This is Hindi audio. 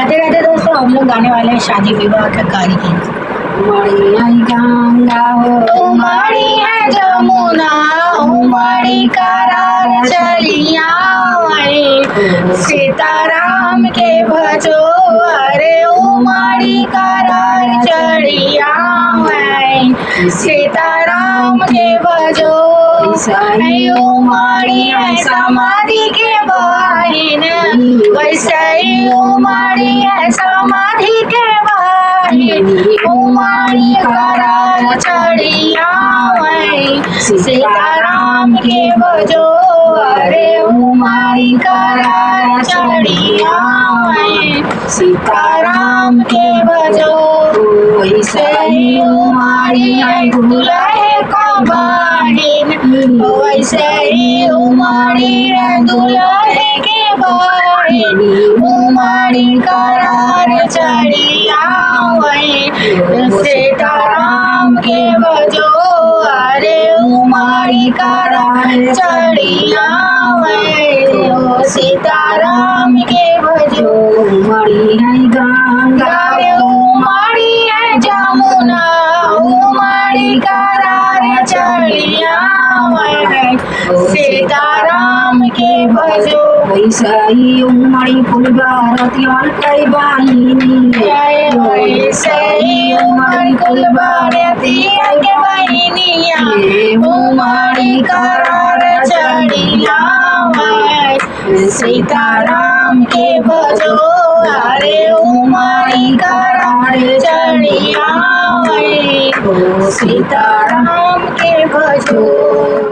राधे राधे दोस्तों, हम लोग गाने वाले हैं शादी विवाह का कार्यक्रम। उमड़ी है गंगा हो, उमड़ी है जमुना, उमड़ी करार चलिया, सीताराम के भजो, अरे उमड़ी करार चढ़िया, सीताराम के भजो, उमड़ी है समाधि के बहिन, वैसे ही उमड़ी है समाधि के बहिन, उमड़ी करार चढ़िया, सीताराम के भजो, अरे उमड़ी करार चढ़िया, सीताराम के भजो, वैसे ही उमड़ी है दुल्हे का बहिन, वैसे ही उमड़ी है दुल्हे के बहिन, उमड़ी करार चढ़िया, सीताराम के भजो, अरे उमड़ी करार चढ़िया, सीताराम के भजो, उमड़ी है गंगा, उमड़ी है जमुना, उमड़ी करार चढ़िया, सीताराम के भजो, वैसे ही उमड़ी कुलबारतियन कई बहिनी, वैसे ही उमड़ी कुलबारतियन के बहिनिया, उमड़ी करार चढ़िया, सीताराम के भजो, अरे उमड़ी करार चढ़िया, सीताराम के भजो।